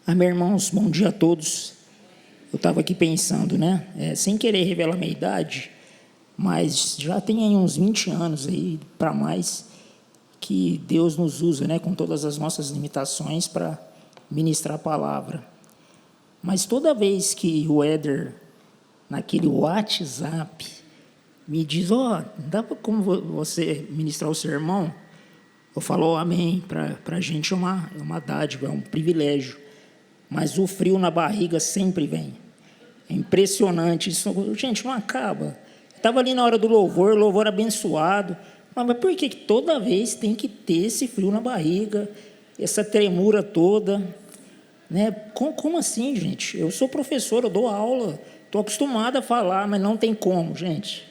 Amém, irmãos, bom dia a todos. Eu estava aqui pensando, né, sem querer revelar minha idade, mas já tem aí uns 20 anos aí para mais que Deus nos usa, né, com todas as nossas limitações para ministrar a palavra. Mas toda vez que o Éder, naquele WhatsApp, me diz, dá para como você ministrar o sermão? Eu falo, amém, para a gente é uma dádiva, é um privilégio. Mas o frio na barriga sempre vem. É impressionante. Isso, gente, não acaba. Estava ali na hora do louvor abençoado. Mas por que toda vez tem que ter esse frio na barriga, essa tremura toda? Né? Como assim, gente? Eu sou professor, eu dou aula, estou acostumado a falar, mas não tem como, gente.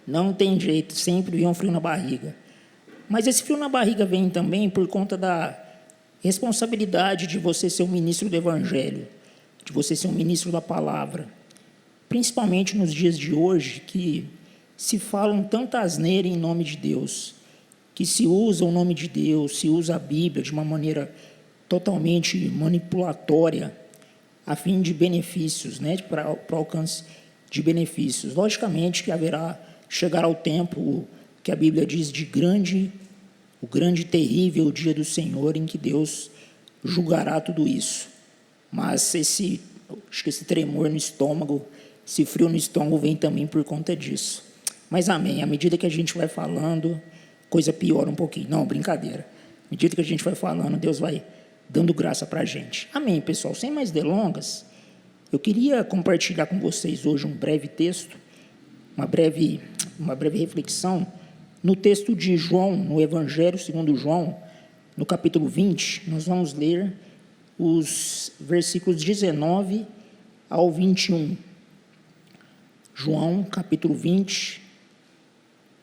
Não tem jeito, sempre vem um frio na barriga. Mas esse frio na barriga vem também por conta da responsabilidade de você ser um ministro do Evangelho, de você ser um ministro da palavra, principalmente nos dias de hoje, que se falam tanta asneira em nome de Deus, que se usa o nome de Deus, se usa a Bíblia de uma maneira totalmente manipulatória, a fim de benefícios, né, para o alcance de benefícios. Logicamente que chegará o tempo que a Bíblia diz o grande e terrível dia do Senhor, em que Deus julgará tudo isso. Mas acho que esse tremor no estômago, esse frio no estômago vem também por conta disso. Mas amém, à medida que a gente vai falando, coisa piora um pouquinho. Não, brincadeira. À medida que a gente vai falando, Deus vai dando graça para a gente. Amém, pessoal. Sem mais delongas, eu queria compartilhar com vocês hoje um breve texto, uma breve reflexão, no texto de João, no Evangelho segundo João, no capítulo 20, nós vamos ler os versículos 19 ao 21. João, capítulo 20,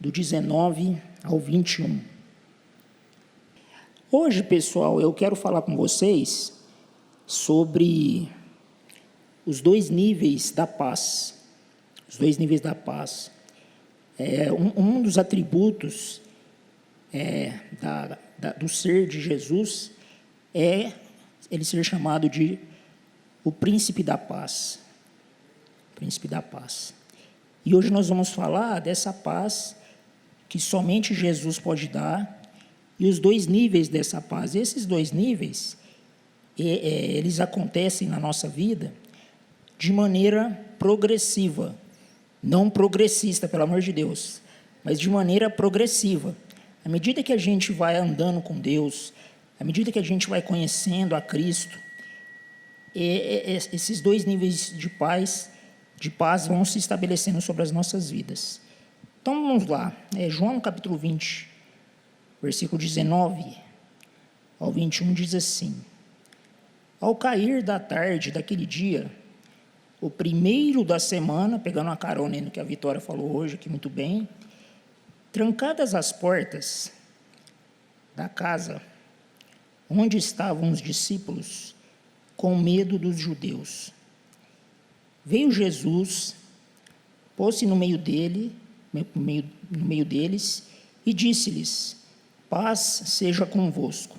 do 19 ao 21. Hoje, pessoal, eu quero falar com vocês sobre os dois níveis da paz. Os dois níveis da paz. Um dos atributos do ser de Jesus é ele ser chamado de o príncipe da paz. Príncipe da paz. E hoje nós vamos falar dessa paz que somente Jesus pode dar e os dois níveis dessa paz. Esses dois níveis, eles acontecem na nossa vida de maneira progressiva. Não progressista, pelo amor de Deus, mas de maneira progressiva. À medida que a gente vai andando com Deus, à medida que a gente vai conhecendo a Cristo, esses dois níveis de paz vão se estabelecendo sobre as nossas vidas. Então, vamos lá. João, capítulo 20, versículo 19 ao 21, diz assim: Ao cair da tarde daquele dia, o primeiro da semana, pegando uma carona no que a Vitória falou hoje, aqui muito bem, trancadas as portas da casa onde estavam os discípulos, com medo dos judeus, veio Jesus, pôs-se no meio deles e disse-lhes: Paz seja convosco.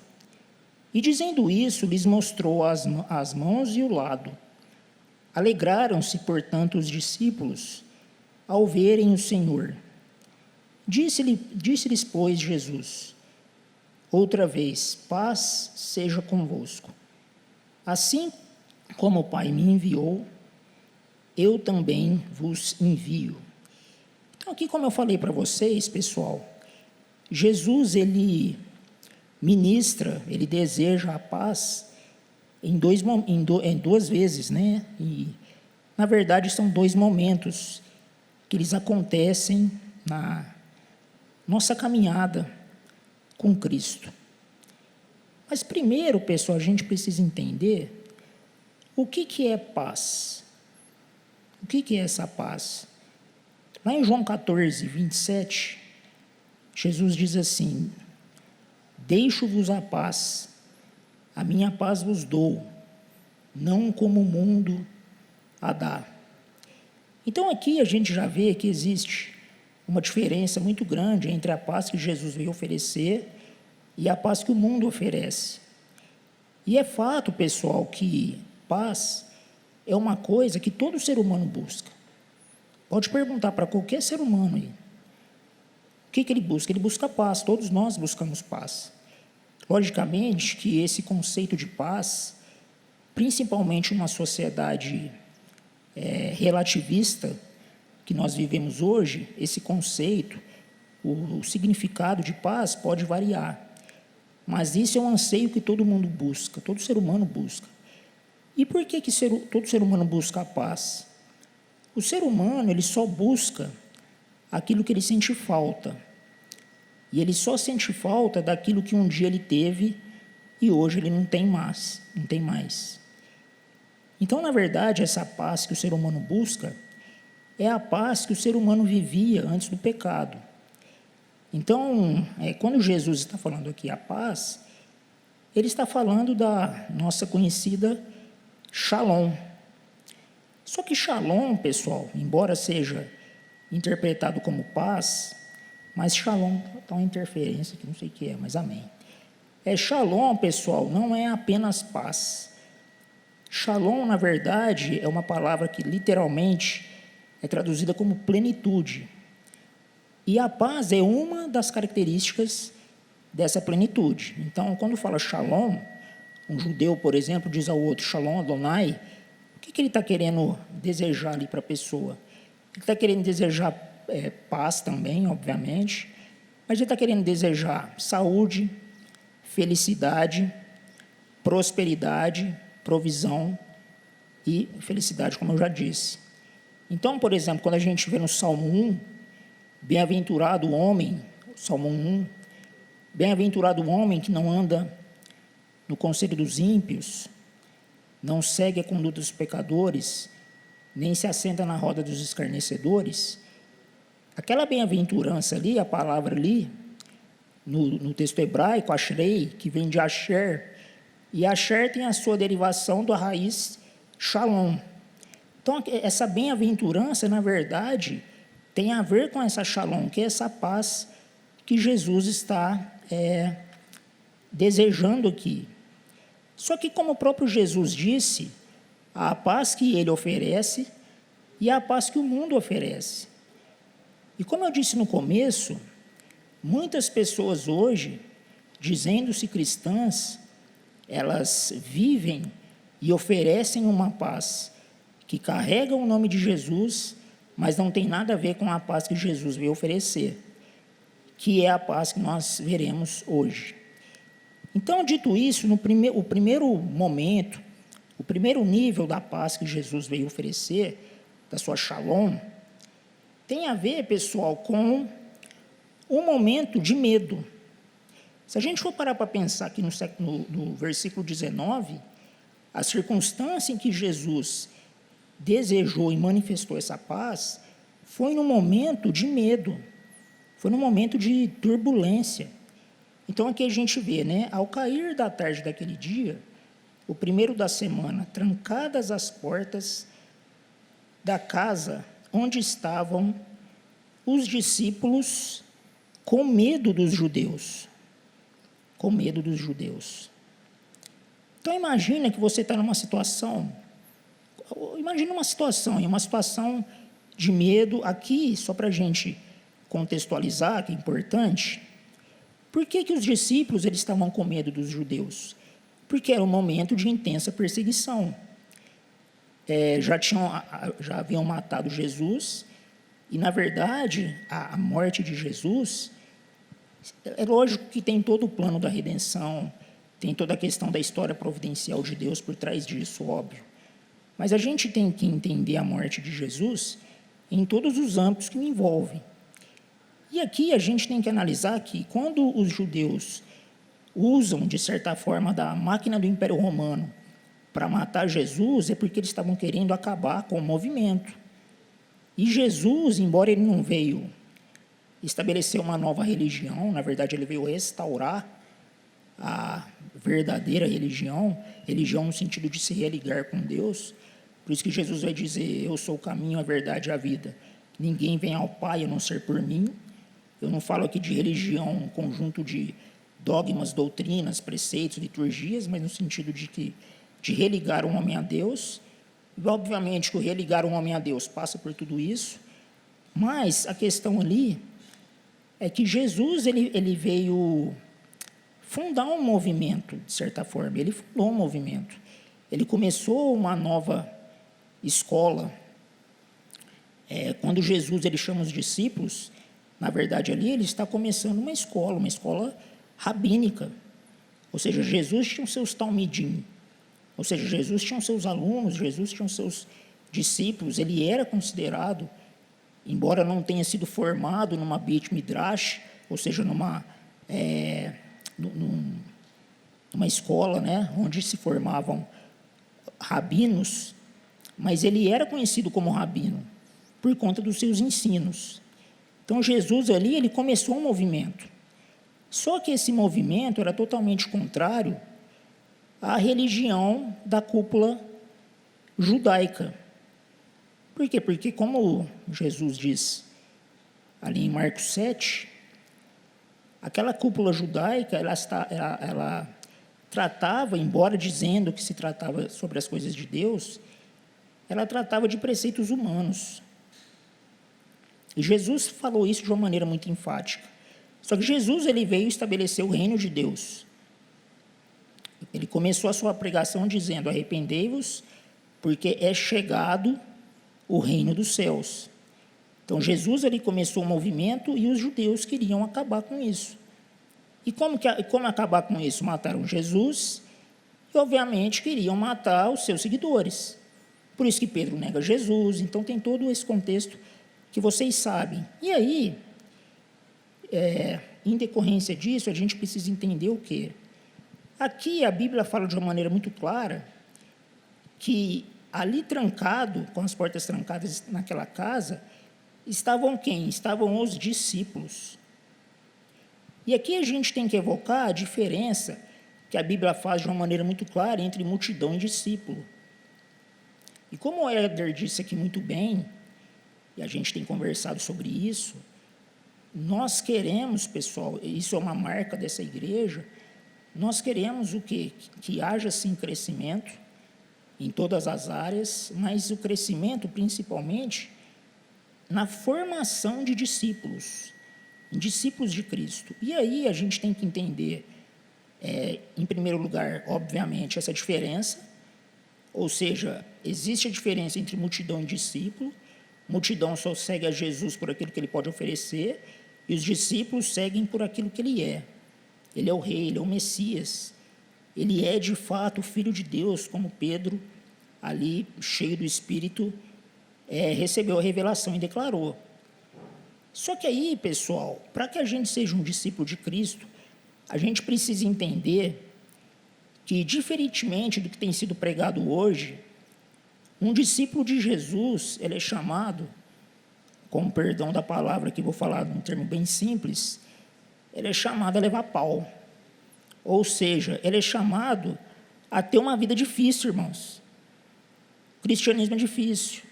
E dizendo isso, lhes mostrou as mãos e o lado. Alegraram-se, portanto, os discípulos ao verem o Senhor. Disse-lhes, pois, Jesus, outra vez: Paz seja convosco. Assim como o Pai me enviou, eu também vos envio. Então, aqui, como eu falei para vocês, pessoal, Jesus, ele ministra, ele deseja a paz em duas vezes, né? E, na verdade, são dois momentos que eles acontecem na nossa caminhada com Cristo. Mas primeiro, pessoal, a gente precisa entender o que é paz. O que é essa paz? Lá em João 14, 27, Jesus diz assim: Deixo-vos a paz, a minha paz vos dou, não como o mundo a dá. Então aqui a gente já vê que existe uma diferença muito grande entre a paz que Jesus veio oferecer e a paz que o mundo oferece. E é fato, pessoal, que paz é uma coisa que todo ser humano busca. Pode perguntar para qualquer ser humano aí. O que ele busca? Ele busca paz, todos nós buscamos paz. Logicamente que esse conceito de paz, principalmente numa sociedade relativista que nós vivemos hoje, esse conceito, o significado de paz pode variar. Mas isso é um anseio que todo mundo busca, todo ser humano busca. E por que todo ser humano busca a paz? O ser humano, ele só busca aquilo que ele sente falta. E ele só sente falta daquilo que um dia ele teve e hoje ele não tem mais. Então, na verdade, essa paz que o ser humano busca é a paz que o ser humano vivia antes do pecado. Então, quando Jesus está falando aqui a paz, ele está falando da nossa conhecida Shalom. Só que Shalom, pessoal, embora seja interpretado como paz, mas Shalom, está uma interferência que não sei o que é, mas amém. Shalom, pessoal, não é apenas paz. Shalom, na verdade, é uma palavra que literalmente é traduzida como plenitude. E a paz é uma das características dessa plenitude. Então, quando fala Shalom, um judeu, por exemplo, diz ao outro Shalom Adonai, o que ele está querendo desejar ali para a pessoa? Ele está querendo desejar paz também, obviamente, mas ele está querendo desejar saúde, felicidade, prosperidade, provisão e felicidade, como eu já disse. Então, por exemplo, quando a gente vê no Salmo 1, bem-aventurado o homem, Salmo 1, bem-aventurado o homem que não anda no conselho dos ímpios, não segue a conduta dos pecadores, nem se assenta na roda dos escarnecedores. Aquela bem-aventurança ali, a palavra ali, no texto hebraico, ashrei, que vem de asher, e asher tem a sua derivação da raiz shalom. Então, essa bem-aventurança, na verdade, tem a ver com essa shalom, que é essa paz que Jesus está desejando aqui. Só que, como o próprio Jesus disse, há a paz que ele oferece e há a paz que o mundo oferece. E como eu disse no começo, muitas pessoas hoje, dizendo-se cristãs, elas vivem e oferecem uma paz que carrega o nome de Jesus, mas não tem nada a ver com a paz que Jesus veio oferecer, que é a paz que nós veremos hoje. Então, dito isso, o primeiro momento, o primeiro nível da paz que Jesus veio oferecer, da sua Shalom, tem a ver, pessoal, com um momento de medo. Se a gente for parar para pensar aqui no versículo 19, a circunstância em que Jesus desejou e manifestou essa paz foi num momento de medo, foi num momento de turbulência. Então, aqui a gente vê, ao cair da tarde daquele dia, o primeiro da semana, trancadas as portas da casa onde estavam os discípulos com medo dos judeus. Com medo dos judeus. Então, imagina que você está numa situação, uma situação de medo. Aqui, só para a gente contextualizar, que é importante, por que os discípulos eles estavam com medo dos judeus? Porque era um momento de intensa perseguição. Já haviam matado Jesus, e, na verdade, a morte de Jesus, é lógico que tem todo o plano da redenção, tem toda a questão da história providencial de Deus por trás disso, óbvio. Mas a gente tem que entender a morte de Jesus em todos os âmbitos que o envolvem. E aqui a gente tem que analisar que quando os judeus usam, de certa forma, da máquina do Império Romano para matar Jesus, é porque eles estavam querendo acabar com o movimento. E Jesus, embora ele não veio estabelecer uma nova religião, na verdade ele veio restaurar a verdadeira religião no sentido de se religar com Deus. Por isso que Jesus vai dizer: eu sou o caminho, a verdade e a vida. Ninguém vem ao Pai a não ser por mim. Eu não falo aqui de religião, um conjunto de dogmas, doutrinas, preceitos, liturgias, mas no sentido de religar um homem a Deus. E, obviamente, que o religar um homem a Deus passa por tudo isso, mas a questão ali é que Jesus ele veio fundar um movimento, de certa forma. Ele fundou um movimento. Ele começou uma nova escola. Quando Jesus ele chama os discípulos, na verdade, ali ele está começando uma escola rabínica. Ou seja, Jesus tinha os seus talmidim. Ou seja, Jesus tinha os seus alunos, Jesus tinha os seus discípulos. Ele era considerado, embora não tenha sido formado numa Beit Midrash, ou seja, numa escola, né, onde se formavam rabinos, mas ele era conhecido como rabino por conta dos seus ensinos. Então, Jesus ali, ele começou um movimento. Só que esse movimento era totalmente contrário à religião da cúpula judaica. Por quê? Porque, como Jesus diz ali em Marcos 7, aquela cúpula judaica, ela tratava, embora dizendo que se tratava sobre as coisas de Deus, ela tratava de preceitos humanos. E Jesus falou isso de uma maneira muito enfática. Só que Jesus ele veio estabelecer o reino de Deus. Ele começou a sua pregação dizendo: arrependei-vos, porque é chegado o reino dos céus. Então, Jesus ele começou um movimento e os judeus queriam acabar com isso. E como acabar com isso? Mataram Jesus e, obviamente, queriam matar os seus seguidores. Por isso que Pedro nega Jesus. Então, tem todo esse contexto que vocês sabem. E aí, em decorrência disso, a gente precisa entender o quê? Aqui a Bíblia fala de uma maneira muito clara que ali trancado, com as portas trancadas naquela casa, estavam quem? Estavam os discípulos. E aqui a gente tem que evocar a diferença que a Bíblia faz de uma maneira muito clara entre multidão e discípulo. E como o Éder disse aqui muito bem, e a gente tem conversado sobre isso, nós queremos, pessoal, isso é uma marca dessa igreja, nós queremos o quê? Que haja, sim, crescimento em todas as áreas, mas o crescimento, principalmente, na formação de discípulos, discípulos de Cristo. E aí a gente tem que entender, em primeiro lugar, obviamente, essa diferença, ou seja, existe a diferença entre multidão e discípulo. Multidão só segue a Jesus por aquilo que ele pode oferecer, e os discípulos seguem por aquilo que ele é. Ele é o rei, ele é o Messias. Ele é, de fato, o Filho de Deus, como Pedro, ali, cheio do Espírito, recebeu a revelação e declarou. Só que aí, pessoal, para que a gente seja um discípulo de Cristo, a gente precisa entender que, diferentemente do que tem sido pregado hoje, um discípulo de Jesus, ele é chamado, com perdão da palavra que vou falar num termo bem simples, ele é chamado a levar pau. Ou seja, ele é chamado a ter uma vida difícil, irmãos. O cristianismo é difícil.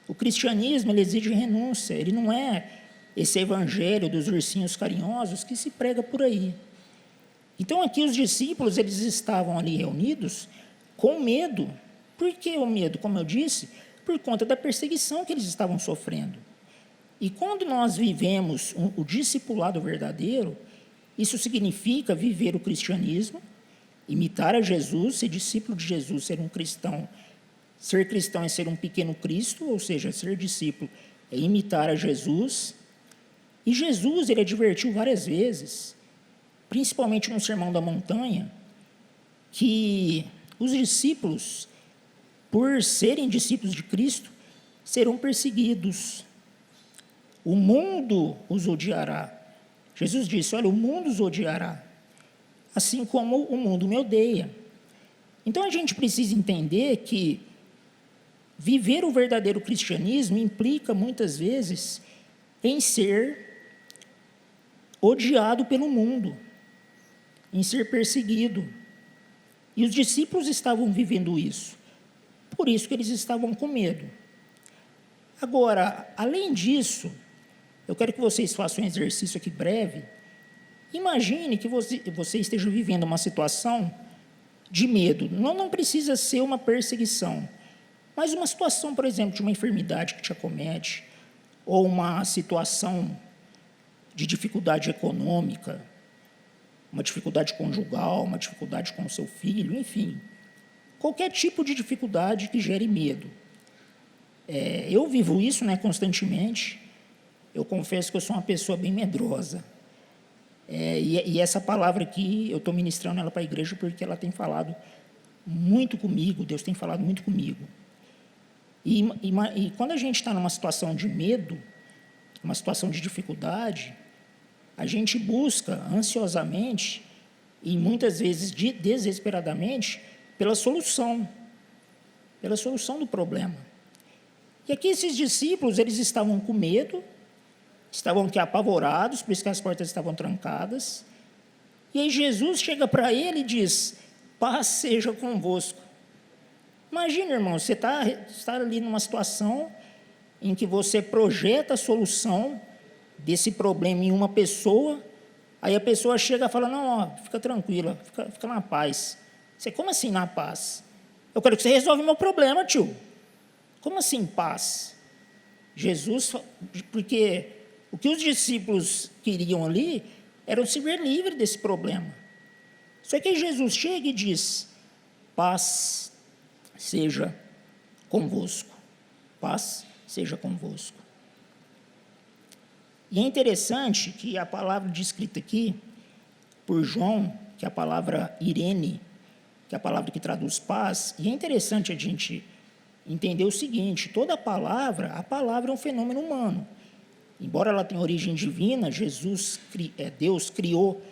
O cristianismo ele exige renúncia, ele não é esse evangelho dos ursinhos carinhosos que se prega por aí. Então, aqui os discípulos, eles estavam ali reunidos com medo. Por que o medo? Como eu disse, por conta da perseguição que eles estavam sofrendo. E quando nós vivemos o discipulado verdadeiro, isso significa viver o cristianismo, imitar a Jesus, ser discípulo de Jesus, ser um cristão. Ser cristão é ser um pequeno Cristo, ou seja, ser discípulo é imitar a Jesus. E Jesus, ele advertiu várias vezes, principalmente no Sermão da Montanha, que os discípulos, por serem discípulos de Cristo, serão perseguidos. O mundo os odiará. Jesus disse: olha, o mundo os odiará, assim como o mundo me odeia. Então, a gente precisa entender que viver o verdadeiro cristianismo implica, muitas vezes, em ser odiado pelo mundo, em ser perseguido. E os discípulos estavam vivendo isso. Por isso que eles estavam com medo. Agora, além disso, eu quero que vocês façam um exercício aqui breve Imagine que você esteja vivendo uma situação de medo. Não precisa ser uma perseguição, mas uma situação, por exemplo, de uma enfermidade que te acomete, ou uma situação de dificuldade econômica, uma dificuldade conjugal, uma dificuldade com o seu filho, enfim, qualquer tipo de dificuldade que gere medo. Eu vivo isso, né, constantemente. Eu confesso que eu sou uma pessoa bem medrosa. E essa palavra aqui, eu estou ministrando ela para a igreja porque ela tem falado muito comigo, Deus tem falado muito comigo. E quando a gente está numa situação de medo, uma situação de dificuldade, a gente busca ansiosamente e muitas vezes desesperadamente pela solução do problema. E aqui esses discípulos, eles estavam com medo, estavam aqui apavorados, por isso que as portas estavam trancadas. E aí Jesus chega para ele e diz: paz seja convosco. Imagina, irmão, você está ali numa situação em que você projeta a solução desse problema em uma pessoa, aí a pessoa chega e fala: não, ó, fica tranquila, fica na paz. Você, como assim na paz? Eu quero que você resolva o meu problema, tio. Como assim paz? Jesus, porque o que os discípulos queriam ali era se ver livre desse problema. Só que aí Jesus chega e diz: paz seja convosco. Paz seja convosco. E é interessante que a palavra descrita aqui por João, que é a palavra Irene, que é a palavra que traduz paz, e é interessante a gente entender o seguinte: toda a palavra é um fenômeno humano. Embora ela tenha origem divina, Deus criou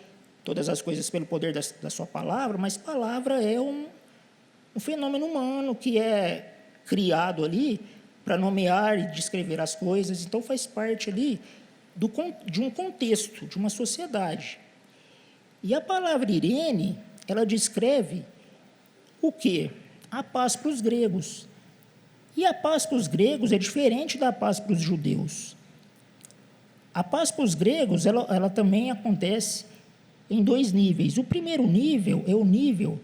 todas as coisas pelo poder da sua palavra, mas palavra é um fenômeno humano que é criado ali para nomear e descrever as coisas, então faz parte ali de um contexto, de uma sociedade. E a palavra Irene, ela descreve o quê? A paz para os gregos. E a paz para os gregos é diferente da paz para os judeus. A paz para os gregos, ela também acontece em dois níveis. O primeiro nível é o nível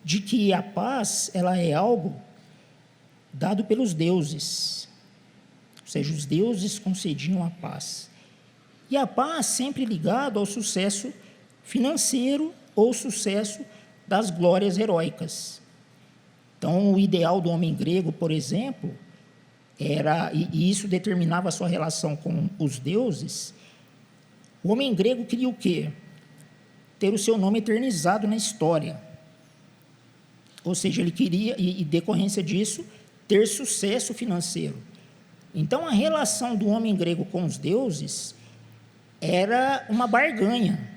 de que a paz, ela é algo dado pelos deuses. Ou seja, os deuses concediam a paz. E a paz sempre ligada ao sucesso financeiro ou sucesso das glórias heróicas. Então, o ideal do homem grego, por exemplo, era, e isso determinava a sua relação com os deuses, o homem grego queria o quê? Ter o seu nome eternizado na história. Ou seja, ele queria, e decorrência disso, ter sucesso financeiro. Então, a relação do homem grego com os deuses era uma barganha.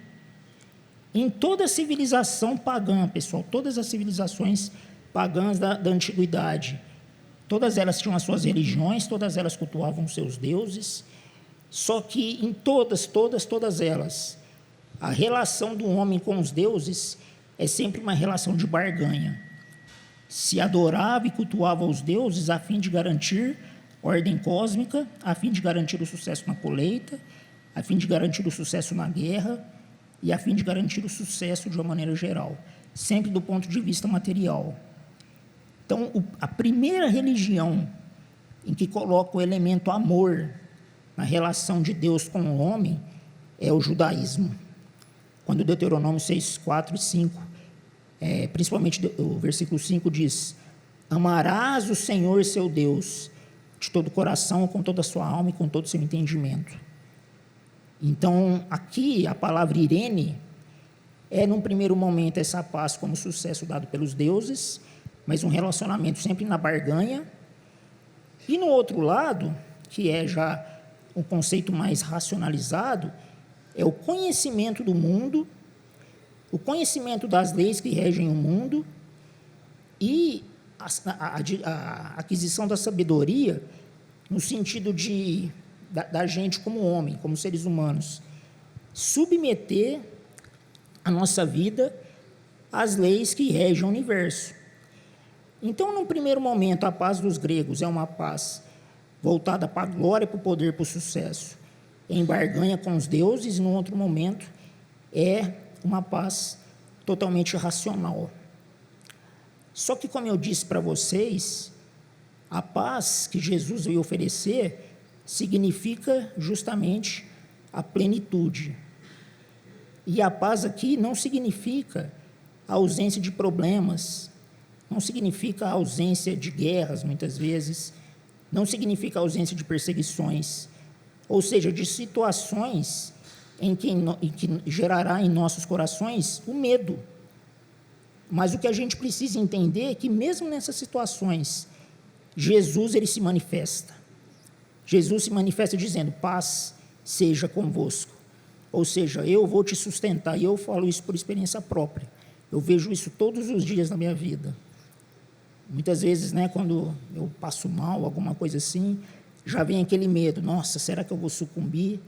Em toda a civilização pagã, pessoal, todas as civilizações pagãs da antiguidade, todas elas tinham as suas religiões, todas elas cultuavam os seus deuses, só que em todas elas, a relação do homem com os deuses é sempre uma relação de barganha. Se adorava e cultuava os deuses a fim de garantir ordem cósmica, a fim de garantir o sucesso na colheita, a fim de garantir o sucesso na guerra e a fim de garantir o sucesso de uma maneira geral, sempre do ponto de vista material. Então, a primeira religião em que coloca o elemento amor na relação de Deus com o homem é o judaísmo. Quando Deuteronômio 6, 4 e 5, principalmente o versículo 5 diz: amarás o Senhor seu Deus de todo o coração, com toda a sua alma e com todo o seu entendimento. Então, aqui a palavra Irene num primeiro momento, essa paz como sucesso dado pelos deuses, mas um relacionamento sempre na barganha. E no outro lado, que é já um conceito mais racionalizado, é o conhecimento do mundo, o conhecimento das leis que regem o mundo e a aquisição da sabedoria no sentido da gente como homem, como seres humanos, submeter a nossa vida às leis que regem o universo. Então, num primeiro momento, a paz dos gregos é uma paz voltada para a glória, para o poder, para o sucesso, em barganha com os deuses, e num outro momento é uma paz totalmente racional. Só que, como eu disse para vocês, a paz que Jesus veio oferecer significa justamente a plenitude. E a paz aqui não significa a ausência de problemas, não significa a ausência de guerras, muitas vezes, não significa a ausência de perseguições, ou seja, de situações em que gerará em nossos corações o medo. Mas o que a gente precisa entender é que mesmo nessas situações, Jesus ele se manifesta. Jesus se manifesta dizendo: paz seja convosco. Ou seja, eu vou te sustentar, e eu falo isso por experiência própria. Eu vejo isso todos os dias na minha vida. Muitas vezes, quando eu passo mal, alguma coisa assim, já vem aquele medo: nossa, será que eu vou sucumbir?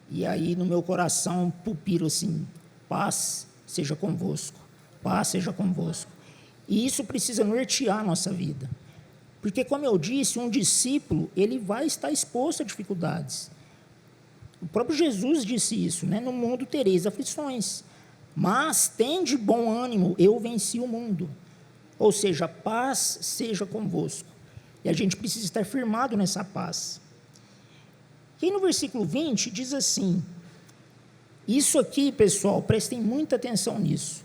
E aí no meu coração pupilo assim: paz seja convosco, paz seja convosco. E isso precisa nortear a nossa vida. Porque, como eu disse, um discípulo, ele vai estar exposto a dificuldades. O próprio Jesus disse isso, no mundo tereis aflições, mas tende bom ânimo, eu venci o mundo. Ou seja, paz seja convosco. E a gente precisa estar firmado nessa paz. E aí no versículo 20 diz assim, isso aqui, pessoal, prestem muita atenção nisso,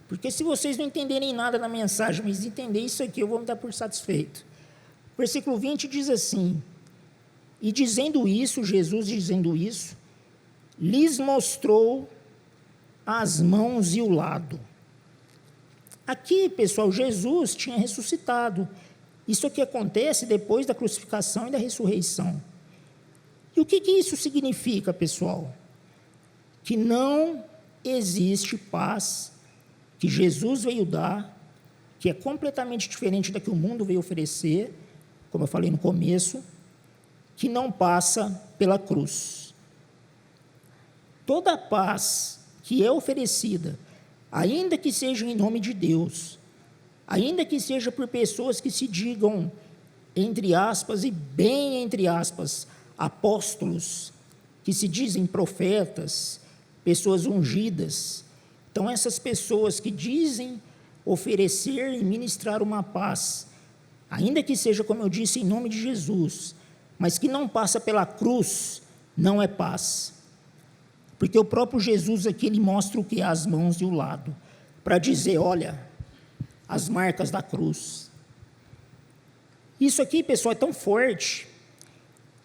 porque se vocês não entenderem nada da mensagem, mas entender isso aqui, eu vou me dar por satisfeito. Versículo 20 diz assim, e dizendo isso, Jesus dizendo isso, lhes mostrou as mãos e o lado. Aqui, pessoal, Jesus tinha ressuscitado. Isso aqui acontece depois da crucificação e da ressurreição. E o que isso significa, pessoal? Que não existe paz que Jesus veio dar, que é completamente diferente da que o mundo veio oferecer, como eu falei no começo, que não passa pela cruz. Toda a paz que é oferecida, ainda que seja em nome de Deus, ainda que seja por pessoas que se digam, entre aspas, e bem entre aspas, apóstolos, que se dizem profetas, pessoas ungidas. Então, essas pessoas que dizem oferecer e ministrar uma paz, ainda que seja, como eu disse, em nome de Jesus, mas que não passa pela cruz, não é paz. Porque o próprio Jesus aqui, ele mostra o que é as mãos e o lado, para dizer, olha, as marcas da cruz. Isso aqui, pessoal, é tão forte,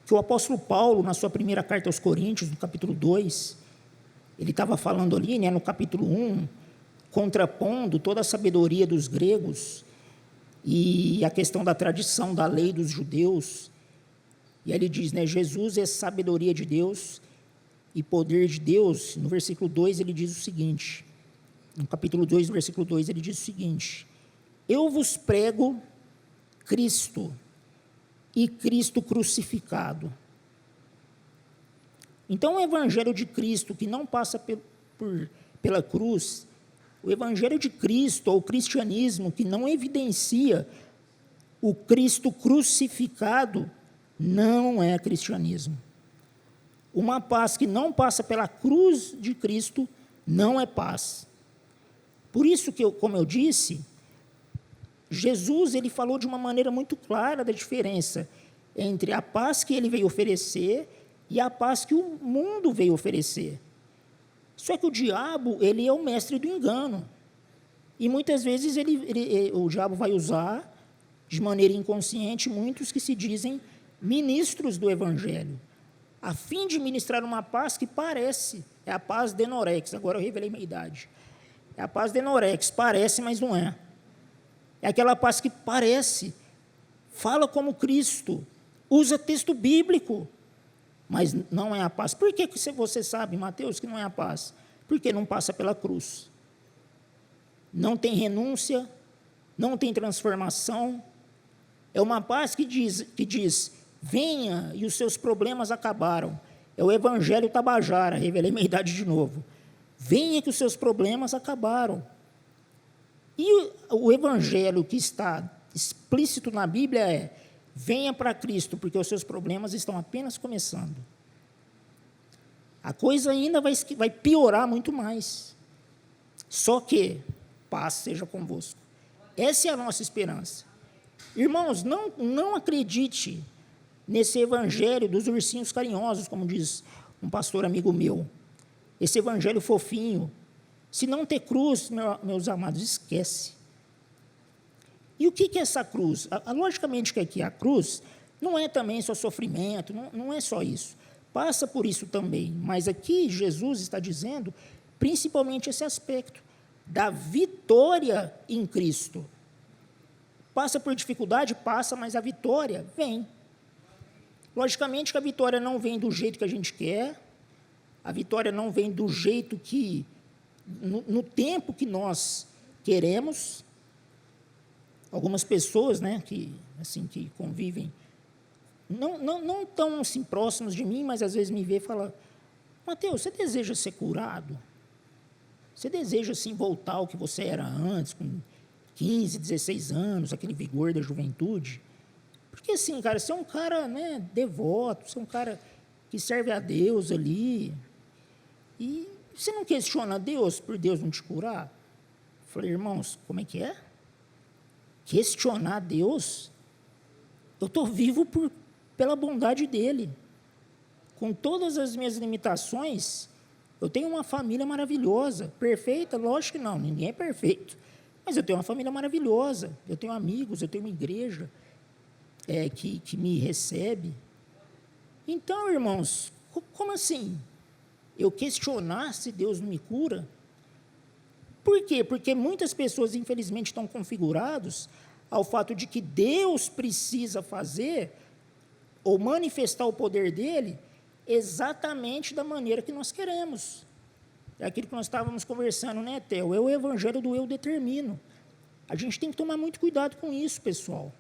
que o apóstolo Paulo, na sua primeira carta aos Coríntios, no capítulo 2, ele estava falando ali, no capítulo 1, contrapondo toda a sabedoria dos gregos e a questão da tradição da lei dos judeus. E aí ele diz, Jesus é sabedoria de Deus e poder de Deus. No versículo 2 ele diz o seguinte, no capítulo 2, no versículo 2, ele diz o seguinte, eu vos prego Cristo e Cristo crucificado. Então, o evangelho de Cristo, que não passa pela cruz, o evangelho de Cristo, ou o cristianismo, que não evidencia o Cristo crucificado, não é cristianismo. Uma paz que não passa pela cruz de Cristo, não é paz. Por isso que, como eu disse, Jesus ele falou de uma maneira muito clara da diferença entre a paz que ele veio oferecer e a paz que o mundo veio oferecer. Só que o diabo, ele é o mestre do engano. E muitas vezes o diabo vai usar, de maneira inconsciente, muitos que se dizem ministros do evangelho, a fim de ministrar uma paz que parece, é a paz de Enorex, agora eu revelei minha idade. É a paz de Enorex, parece, mas não é. É aquela paz que parece, fala como Cristo, usa texto bíblico, mas não é a paz. Por que você sabe, Mateus, que não é a paz? Porque não passa pela cruz. Não tem renúncia, não tem transformação. É uma paz que diz, venha e os seus problemas acabaram. É o evangelho tabajara, revelei minha idade de novo. Venha que os seus problemas acabaram. E o evangelho que está explícito na Bíblia é, venha para Cristo, porque os seus problemas estão apenas começando. a coisa ainda vai piorar muito mais. Só que paz seja convosco. Essa é a nossa esperança. Irmãos, não acredite nesse evangelho dos ursinhos carinhosos, como diz um pastor amigo meu. Esse evangelho fofinho. Se não ter cruz, meus amados, esquece. E o que é essa cruz? Logicamente que aqui a cruz não é também só sofrimento, não é só isso. Passa por isso também. Mas aqui Jesus está dizendo principalmente esse aspecto da vitória em Cristo. Passa por dificuldade? Passa, mas a vitória vem. Logicamente que a vitória não vem do jeito que a gente quer, a vitória não vem do jeito que, no tempo que nós queremos. Algumas pessoas, né, que convivem, não tão assim, próximos de mim, mas às vezes me vê e falam: Mateus, você deseja ser curado? Você deseja assim, voltar ao que você era antes, com 15, 16 anos, aquele vigor da juventude? Porque assim, cara, você é um cara, né, devoto, você é um cara que serve a Deus ali, e você não questiona Deus por Deus não te curar? Eu falei: irmãos, como é que é? Questionar Deus? Eu estou vivo pela bondade dEle. Com todas as minhas limitações, eu tenho uma família maravilhosa. Perfeita? Lógico que não, ninguém é perfeito. Mas eu tenho uma família maravilhosa, eu tenho amigos, eu tenho uma igreja que me recebe. Então, irmãos, como assim? Eu questionar se Deus não me cura? Por quê? Porque muitas pessoas, infelizmente, estão configurados ao fato de que Deus precisa fazer ou manifestar o poder dele exatamente da maneira que nós queremos. É aquilo que nós estávamos conversando, né, Theo? É o evangelho do eu determino. A gente tem que tomar muito cuidado com isso, pessoal.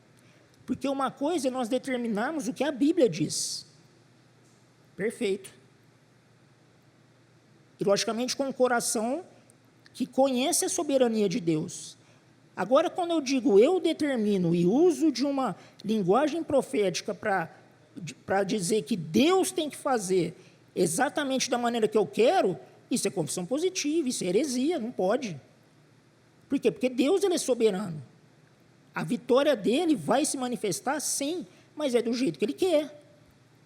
Porque uma coisa é nós determinarmos o que a Bíblia diz. Perfeito. E, logicamente, com o coração que conhece a soberania de Deus. Agora, quando eu digo eu determino e uso de uma linguagem profética para dizer que Deus tem que fazer exatamente da maneira que eu quero, isso é confissão positiva, isso é heresia, não pode. Por quê? Porque Deus, ele é soberano. A vitória dele vai se manifestar, sim, mas é do jeito que ele quer.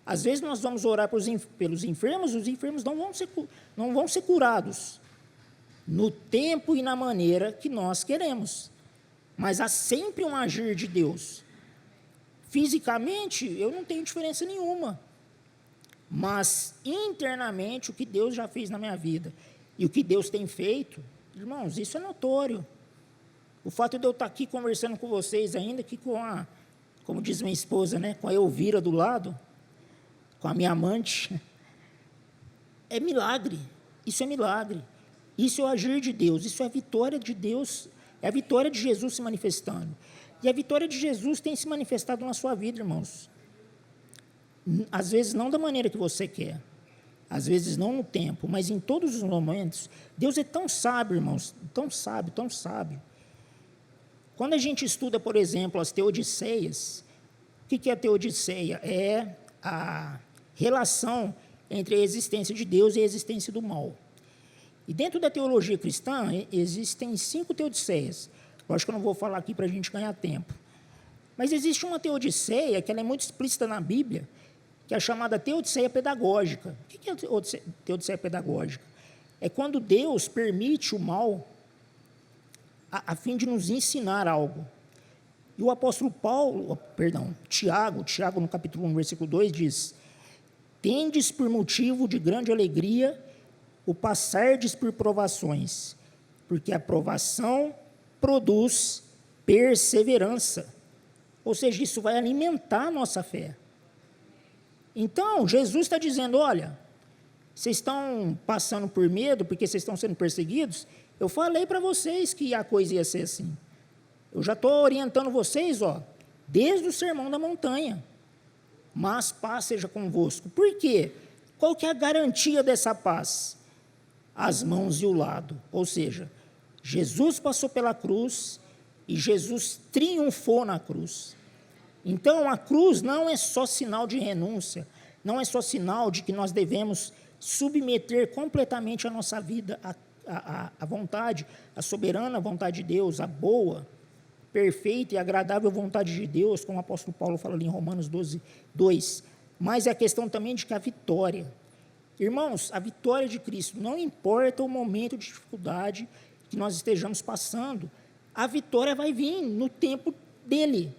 Às vezes nós vamos orar pelos enfermos, os enfermos não vão ser curados no tempo e na maneira que nós queremos. Mas há sempre um agir de Deus. Fisicamente, eu não tenho diferença nenhuma. Mas, internamente, o que Deus já fez na minha vida e o que Deus tem feito, irmãos, isso é notório. O fato de eu estar aqui conversando com vocês ainda, aqui como diz minha esposa, né, com a Elvira do lado, com a minha amante, é milagre. Isso é milagre. Isso é o agir de Deus, isso é a vitória de Deus, é a vitória de Jesus se manifestando. E a vitória de Jesus tem se manifestado na sua vida, irmãos. Às vezes não da maneira que você quer, às vezes não no tempo, mas em todos os momentos. Deus é tão sábio, irmãos, tão sábio, tão sábio. Quando a gente estuda, por exemplo, as teodiceias, o que é a teodiceia? É a relação entre a existência de Deus e a existência do mal. E dentro da teologia cristã, existem 5 teodiceias. Lógico que eu não vou falar aqui para a gente ganhar tempo. Mas existe uma teodiceia, que ela é muito explícita na Bíblia, que é a chamada teodiceia pedagógica. O que é a teodiceia pedagógica? É quando Deus permite o mal a fim de nos ensinar algo. E o apóstolo Tiago, no capítulo 1, versículo 2, diz: tendes por motivo de grande alegria o passardes por provações, porque a provação produz perseverança. Ou seja, isso vai alimentar a nossa fé. Então, Jesus está dizendo: olha, vocês estão passando por medo porque vocês estão sendo perseguidos? Eu falei para vocês que a coisa ia ser assim. Eu já estou orientando vocês, desde o Sermão da Montanha. Mas paz seja convosco. Por quê? Qual que é a garantia dessa paz? As mãos e o lado. Ou seja, Jesus passou pela cruz e Jesus triunfou na cruz. Então, a cruz não é só sinal de renúncia, não é só sinal de que nós devemos submeter completamente a nossa vida à vontade, à soberana vontade de Deus, a boa, perfeita e agradável vontade de Deus, como o apóstolo Paulo fala ali em Romanos 12, 2. Mas é a questão também de que a vitória, irmãos, a vitória de Cristo, não importa o momento de dificuldade que nós estejamos passando, a vitória vai vir no tempo dele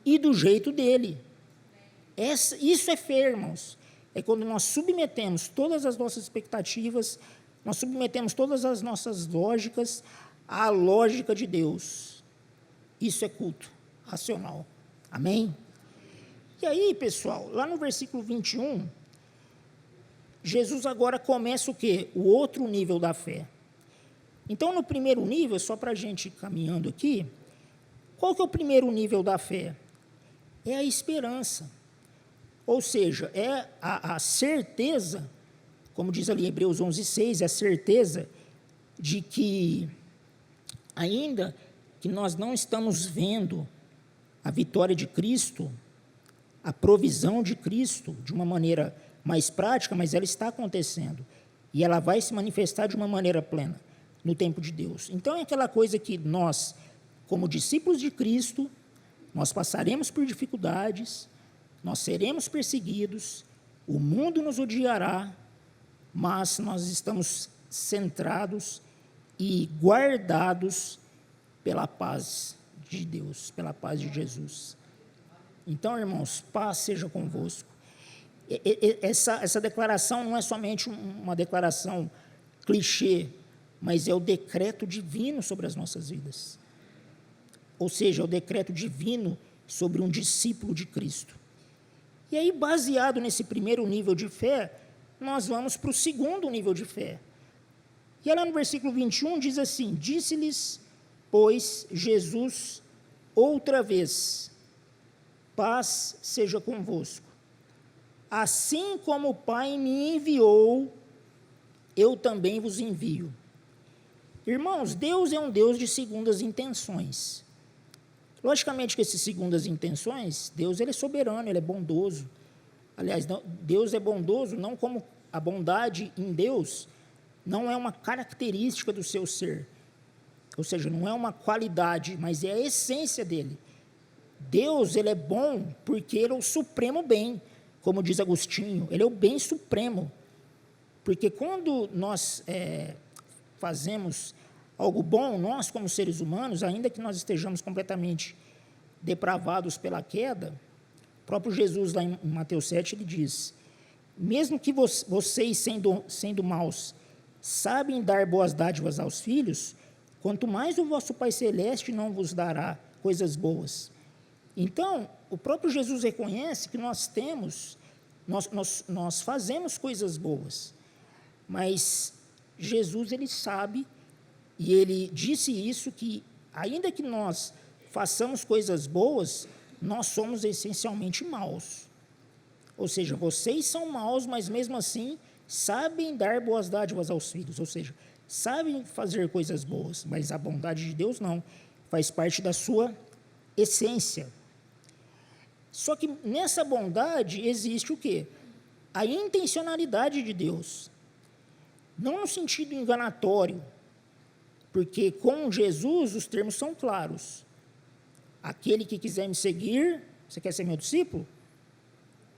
e do jeito dele. Isso é fé, irmãos. É quando nós submetemos todas as nossas expectativas, nós submetemos todas as nossas lógicas à lógica de Deus. Isso é culto racional. Amém? E aí, pessoal, lá no versículo 21, Jesus agora começa o quê? O outro nível da fé. Então, no primeiro nível, só para a gente ir caminhando aqui, qual que é o primeiro nível da fé? É a esperança. Ou seja, é a certeza, como diz ali em Hebreus 11:6, é a certeza de que, ainda que nós não estamos vendo a vitória de Cristo, a provisão de Cristo, de uma maneira mais prática, mas ela está acontecendo. E ela vai se manifestar de uma maneira plena no tempo de Deus. Então, é aquela coisa que nós, como discípulos de Cristo, nós passaremos por dificuldades, nós seremos perseguidos, o mundo nos odiará, mas nós estamos centrados e guardados pela paz de Deus, pela paz de Jesus. Então, irmãos, paz seja convosco. Essa declaração não é somente uma declaração clichê, mas é o decreto divino sobre as nossas vidas. Ou seja, é o decreto divino sobre um discípulo de Cristo. E aí, baseado nesse primeiro nível de fé, nós vamos para o segundo nível de fé. E lá no versículo 21 diz assim: disse-lhes, pois, Jesus outra vez, paz seja convosco. Assim como o Pai me enviou, eu também vos envio. Irmãos, Deus é um Deus de segundas intenções. Logicamente que essas segundas intenções, Deus ele é soberano, ele é bondoso. Aliás, Deus é bondoso, não como a bondade em Deus não é uma característica do seu ser. Ou seja, não é uma qualidade, mas é a essência dele. Deus ele é bom porque ele é o supremo bem, como diz Agostinho, ele é o bem supremo. Porque quando nós fazemos algo bom, nós como seres humanos, ainda que nós estejamos completamente depravados pela queda, o próprio Jesus lá em Mateus 7, ele diz, mesmo que vocês sendo maus, sabem dar boas dádivas aos filhos, quanto mais o vosso Pai Celeste não vos dará coisas boas. Então, o próprio Jesus reconhece que nós fazemos coisas boas, mas Jesus, ele sabe, e ele disse isso, que ainda que nós façamos coisas boas, nós somos essencialmente maus. Ou seja, vocês são maus, mas mesmo assim sabem dar boas dádivas aos filhos, ou seja, sabem fazer coisas boas, mas a bondade de Deus não, faz parte da sua essência. Só que nessa bondade existe o quê? A intencionalidade de Deus. Não no sentido enganatório, porque com Jesus os termos são claros. Aquele que quiser me seguir, você quer ser meu discípulo?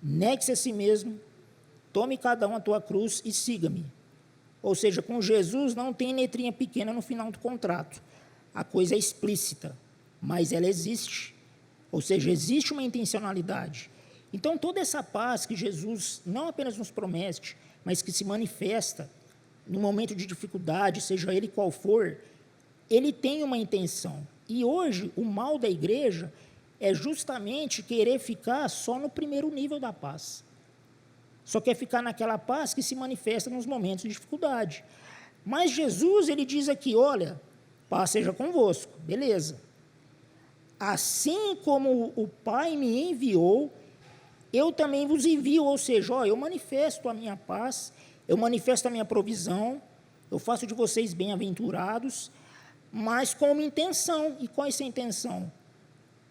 Negue-se a si mesmo, tome cada um a tua cruz e siga-me. Ou seja, com Jesus não tem letrinha pequena no final do contrato. A coisa é explícita, mas ela existe. Ou seja, existe uma intencionalidade. Então, toda essa paz que Jesus não apenas nos promete, mas que se manifesta no momento de dificuldade, seja ele qual for, ele tem uma intenção. E hoje, o mal da igreja é justamente querer ficar só no primeiro nível da paz. Só quer ficar naquela paz que se manifesta nos momentos de dificuldade. Mas Jesus, ele diz aqui, olha, paz seja convosco, beleza. Assim como o Pai me enviou, eu também vos envio, ou seja, eu manifesto a minha paz, eu manifesto a minha provisão, eu faço de vocês bem-aventurados, mas com uma intenção. E qual é essa intenção?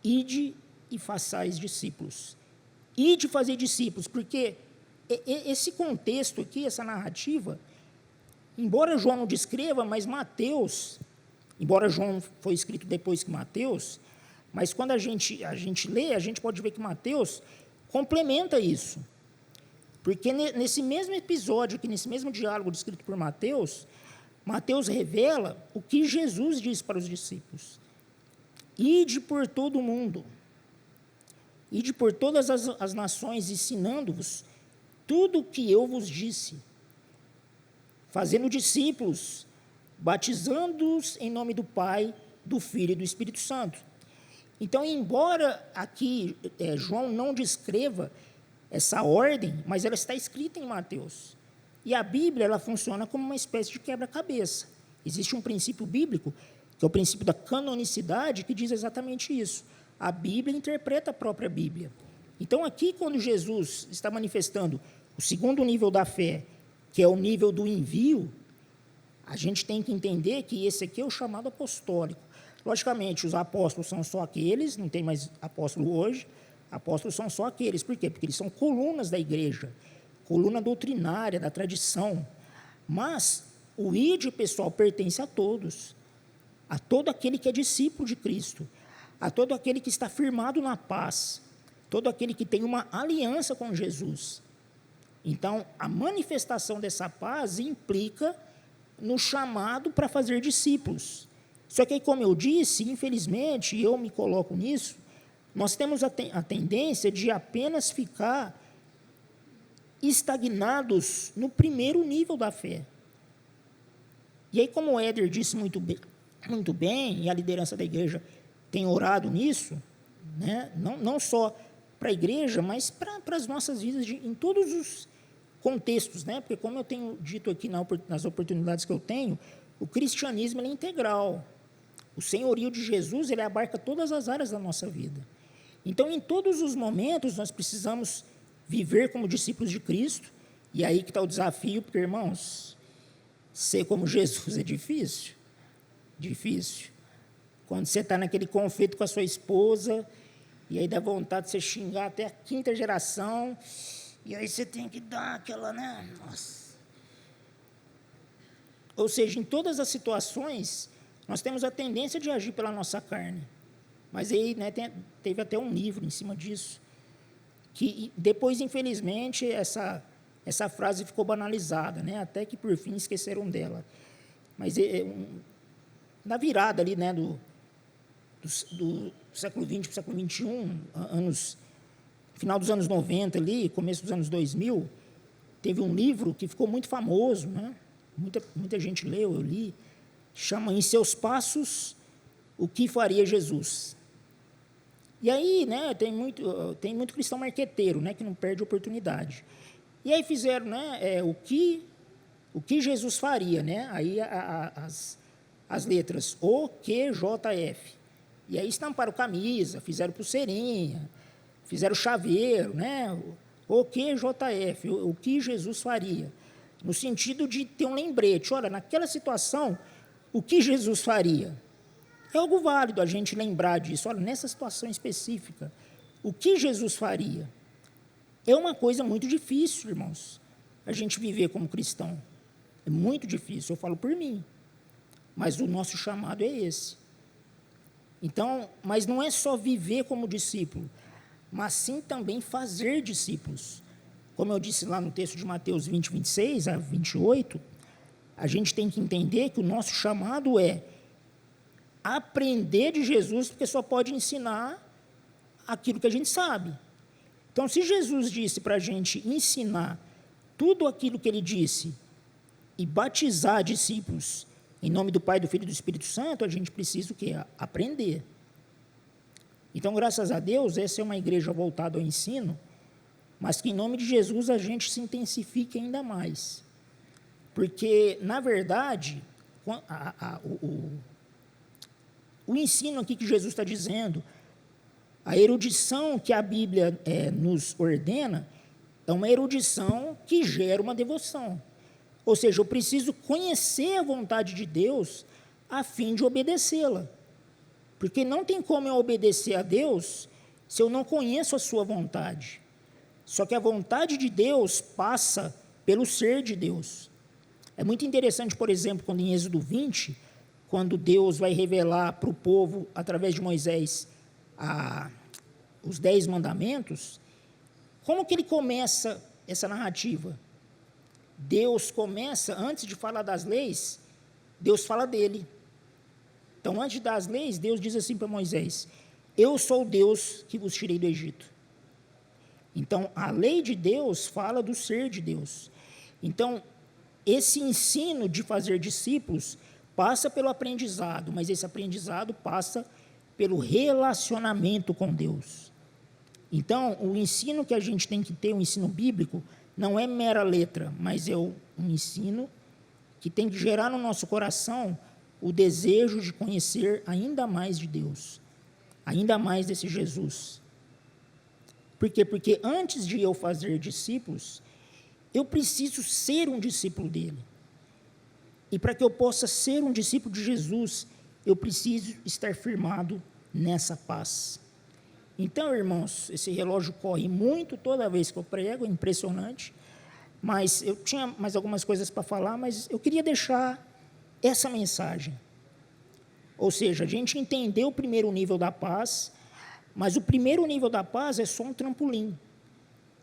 Ide e façais discípulos. Ide fazer discípulos, porque esse contexto aqui, essa narrativa, embora João não descreva, mas Mateus, embora João foi escrito depois que Mateus, mas quando a gente lê, a gente pode ver que Mateus complementa isso. Porque nesse mesmo episódio, nesse mesmo diálogo descrito por Mateus, Mateus revela o que Jesus disse para os discípulos: ide por todo o mundo, ide por todas as nações, ensinando-vos tudo o que eu vos disse, fazendo discípulos, batizando-os em nome do Pai, do Filho e do Espírito Santo. Então, embora aqui João não descreva essa ordem, mas ela está escrita em Mateus. E a Bíblia, ela funciona como uma espécie de quebra-cabeça. Existe um princípio bíblico, que é o princípio da canonicidade, que diz exatamente isso. A Bíblia interpreta a própria Bíblia. Então, aqui, quando Jesus está manifestando o segundo nível da fé, que é o nível do envio, a gente tem que entender que esse aqui é o chamado apostólico. Logicamente, os apóstolos são só aqueles, não tem mais apóstolo hoje, apóstolos são só aqueles. Por quê? Porque eles são colunas da igreja, coluna doutrinária, da tradição. Mas o ide, pessoal, pertence a todos, a todo aquele que é discípulo de Cristo, a todo aquele que está firmado na paz, todo aquele que tem uma aliança com Jesus. Então, a manifestação dessa paz implica no chamado para fazer discípulos. Só que, como eu disse, infelizmente, e eu me coloco nisso, nós temos a tendência de apenas ficar estagnados no primeiro nível da fé. E aí, como o Éder disse muito bem, e a liderança da igreja tem orado nisso, né, não só para a igreja, mas para as nossas vidas, em todos os contextos, né, porque, como eu tenho dito aqui nas oportunidades que eu tenho, o cristianismo ele é integral. O senhorio de Jesus, ele abarca todas as áreas da nossa vida. Então, em todos os momentos, nós precisamos viver como discípulos de Cristo, e aí que está o desafio, porque, irmãos, ser como Jesus é difícil, difícil. Quando você está naquele conflito com a sua esposa, e aí dá vontade de você xingar até a 5ª geração, e aí você tem que dar aquela, né? Nossa. Ou seja, em todas as situações, nós temos a tendência de agir pela nossa carne. Mas aí, né, teve até um livro em cima disso, que depois, infelizmente, essa frase ficou banalizada, né, até que, por fim, esqueceram dela. Mas na virada ali, né, do século XX para o século XXI, final dos anos 90, ali, começo dos anos 2000, teve um livro que ficou muito famoso, né, muita gente leu, eu li, chama Em Seus Passos, o que faria Jesus? E aí, né, tem muito cristão marqueteiro, né, que não perde oportunidade. E aí fizeram, né, o que Jesus faria, né? Aí as letras OQJF. E aí estamparam camisa, fizeram pulseirinha, fizeram chaveiro, né? OQJF, o que Jesus faria? No sentido de ter um lembrete, olha, naquela situação, o que Jesus faria? É algo válido a gente lembrar disso. Olha, nessa situação específica, o que Jesus faria? É uma coisa muito difícil, irmãos, a gente viver como cristão. É muito difícil, eu falo por mim. Mas o nosso chamado é esse. Então, mas não é só viver como discípulo, mas sim também fazer discípulos. Como eu disse lá no texto de Mateus 20, 26 a 28, a gente tem que entender que o nosso chamado é aprender de Jesus, porque só pode ensinar aquilo que a gente sabe. Então, se Jesus disse para a gente ensinar tudo aquilo que ele disse e batizar discípulos em nome do Pai, do Filho e do Espírito Santo, a gente precisa o quê? Aprender. Então, graças a Deus, essa é uma igreja voltada ao ensino, mas que em nome de Jesus a gente se intensifique ainda mais. Porque, na verdade, o ensino aqui que Jesus está dizendo, a erudição que a Bíblia nos ordena, é uma erudição que gera uma devoção. Ou seja, eu preciso conhecer a vontade de Deus a fim de obedecê-la. Porque não tem como eu obedecer a Deus se eu não conheço a sua vontade. Só que a vontade de Deus passa pelo ser de Deus. É muito interessante, por exemplo, quando em Êxodo 20, quando Deus vai revelar para o povo, através de Moisés, os 10 mandamentos, como que ele começa essa narrativa? Deus começa, antes de falar das leis, Deus fala dele. Então, antes das leis, Deus diz assim para Moisés: eu sou o Deus que vos tirei do Egito. Então, a lei de Deus fala do ser de Deus. Então, esse ensino de fazer discípulos passa pelo aprendizado, mas esse aprendizado passa pelo relacionamento com Deus. Então, o ensino que a gente tem que ter, o ensino bíblico, não é mera letra, mas é um ensino que tem que gerar no nosso coração o desejo de conhecer ainda mais de Deus, ainda mais desse Jesus. Por quê? Porque antes de eu fazer discípulos, eu preciso ser um discípulo dele. E para que eu possa ser um discípulo de Jesus, eu preciso estar firmado nessa paz. Então, irmãos, esse relógio corre muito toda vez que eu prego, é impressionante. Mas eu tinha mais algumas coisas para falar, mas eu queria deixar essa mensagem. Ou seja, a gente entendeu o primeiro nível da paz, mas o primeiro nível da paz é só um trampolim.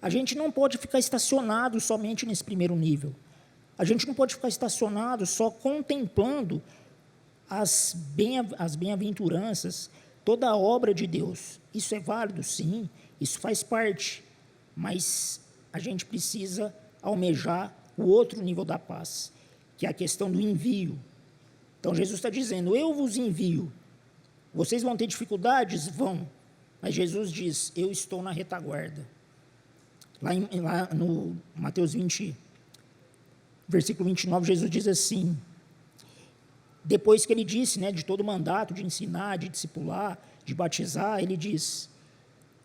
A gente não pode ficar estacionado somente nesse primeiro nível. A gente não pode ficar estacionado só contemplando as bem-aventuranças, toda a obra de Deus. Isso é válido, sim, isso faz parte, mas a gente precisa almejar o outro nível da paz, que é a questão do envio. Então, Jesus está dizendo: eu vos envio. Vocês vão ter dificuldades? Vão. Mas Jesus diz: eu estou na retaguarda. Lá no Mateus 20, versículo 29, Jesus diz assim, depois que ele disse, de todo o mandato de ensinar, de discipular, de batizar, ele diz: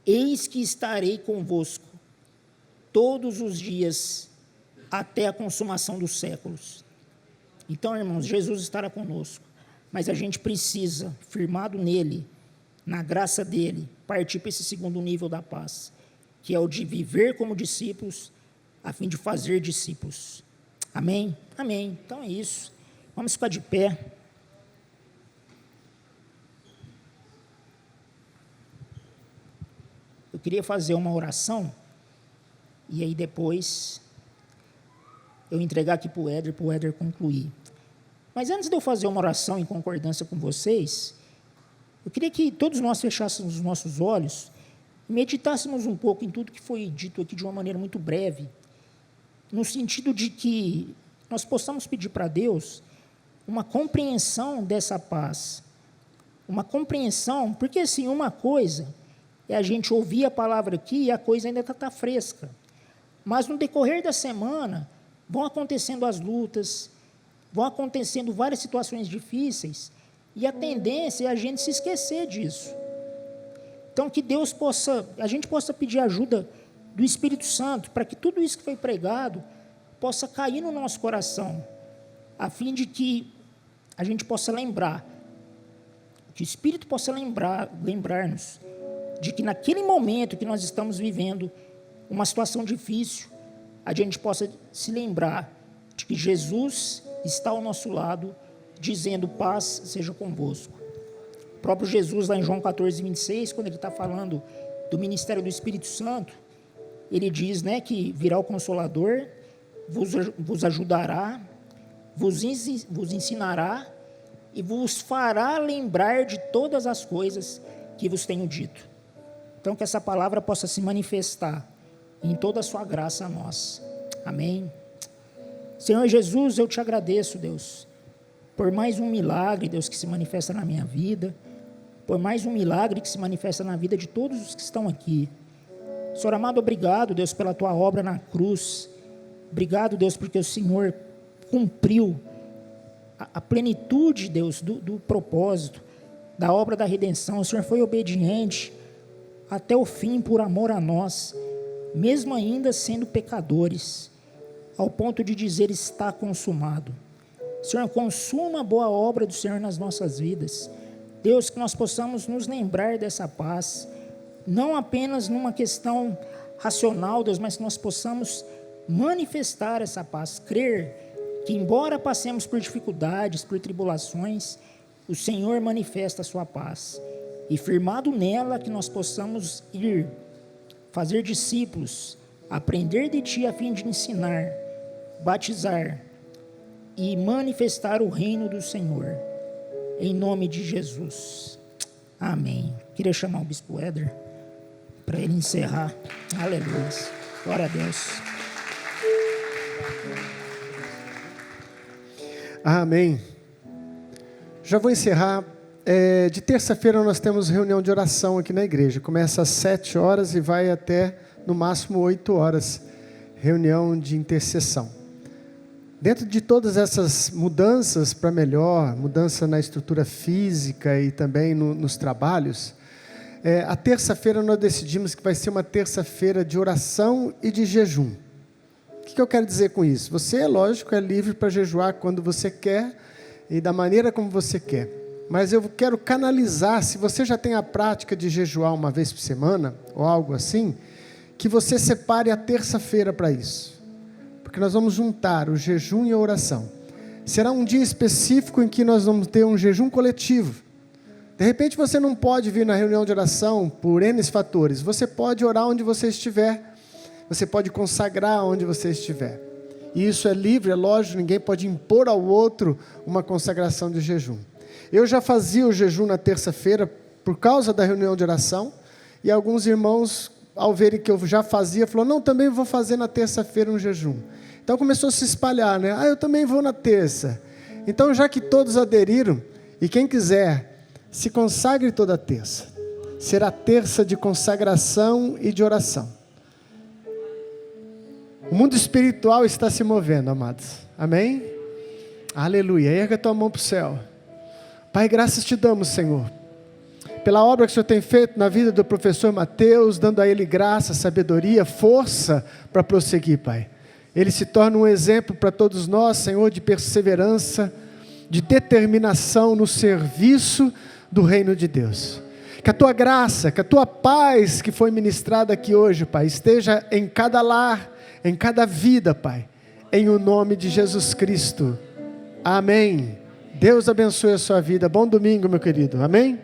eis que estarei convosco todos os dias até a consumação dos séculos. Então, irmãos, Jesus estará conosco, mas a gente precisa, firmado nele, na graça dele, partir para esse segundo nível da paz, que é o de viver como discípulos, a fim de fazer discípulos. Amém? Amém. Então é isso. Vamos ficar de pé. Eu queria fazer uma oração, e aí depois eu entregar aqui para o Éder concluir. Mas antes de eu fazer uma oração em concordância com vocês, eu queria que todos nós fechássemos os nossos olhos e meditássemos um pouco em tudo que foi dito aqui de uma maneira muito breve, no sentido de que nós possamos pedir para Deus uma compreensão dessa paz, uma compreensão, porque assim, uma coisa é a gente ouvir a palavra aqui e a coisa ainda está fresca, mas no decorrer da semana vão acontecendo as lutas, vão acontecendo várias situações difíceis, e a tendência é a gente se esquecer disso. Então, que Deus a gente possa pedir ajuda do Espírito Santo, para que tudo isso que foi pregado possa cair no nosso coração, a fim de que a gente possa lembrar, que o Espírito possa lembrar-nos de que naquele momento que nós estamos vivendo uma situação difícil, a gente possa se lembrar de que Jesus está ao nosso lado, dizendo: paz seja convosco. O próprio Jesus, lá em João 14, 26, quando ele está falando do ministério do Espírito Santo, ele diz, que virá o Consolador, vos ajudará, vos ensinará e vos fará lembrar de todas as coisas que vos tenho dito. Então, que essa palavra possa se manifestar em toda a sua graça a nós. Amém. Senhor Jesus, eu te agradeço, Deus, por mais um milagre, Deus, que se manifesta na minha vida, por mais um milagre que se manifesta na vida de todos os que estão aqui. Senhor amado, obrigado, Deus, pela tua obra na cruz. Obrigado, Deus, porque o Senhor cumpriu a plenitude, Deus, do propósito, da obra da redenção. O Senhor foi obediente até o fim por amor a nós, mesmo ainda sendo pecadores, ao ponto de dizer: está consumado. Senhor, consuma a boa obra do Senhor nas nossas vidas. Deus, que nós possamos nos lembrar dessa paz, não apenas numa questão racional, Deus, mas que nós possamos manifestar essa paz, crer que embora passemos por dificuldades, por tribulações, o Senhor manifesta a sua paz. E firmado nela, que nós possamos ir, fazer discípulos, aprender de Ti a fim de ensinar, batizar e manifestar o reino do Senhor. Em nome de Jesus. Amém. Queria chamar o Bispo Éder para ele encerrar. Aleluia. Glória a Deus. Amém. Já vou encerrar. De terça-feira nós temos reunião de oração aqui na igreja. Começa às 7 horas e vai até, no máximo, 8 horas. Reunião de intercessão. Dentro de todas essas mudanças para melhor, mudança na estrutura física e também nos trabalhos, a terça-feira nós decidimos que vai ser uma terça-feira de oração e de jejum. O que eu quero dizer com isso? Você, lógico, é livre para jejuar quando você quer e da maneira como você quer. Mas eu quero canalizar, se você já tem a prática de jejuar uma vez por semana, ou algo assim, que você separe a terça-feira para isso. Porque nós vamos juntar o jejum e a oração. Será um dia específico em que nós vamos ter um jejum coletivo. De repente você não pode vir na reunião de oração por N fatores. Você pode orar onde você estiver. Você pode consagrar onde você estiver. E isso é livre, é lógico, ninguém pode impor ao outro uma consagração de jejum. Eu já fazia o jejum na terça-feira por causa da reunião de oração. E alguns irmãos, ao verem que eu já fazia, falaram, não, também vou fazer na terça-feira um jejum. Então começou a se espalhar, né? Eu também vou na terça. Então já que todos aderiram, e quem quiser, se consagre toda terça. Será terça de consagração e de oração. O mundo espiritual está se movendo, amados. Amém? Aleluia. Erga a tua mão para o céu. Pai, graças te damos, Senhor, pela obra que o Senhor tem feito na vida do professor Mateus, dando a ele graça, sabedoria, força para prosseguir, Pai. Ele se torna um exemplo para todos nós, Senhor, de perseverança, de determinação no serviço do reino de Deus. Que a tua graça, que a tua paz que foi ministrada aqui hoje, Pai, esteja em cada lar, em cada vida, Pai, em o nome de Jesus Cristo. Amém. Deus abençoe a sua vida. Bom domingo, meu querido. Amém?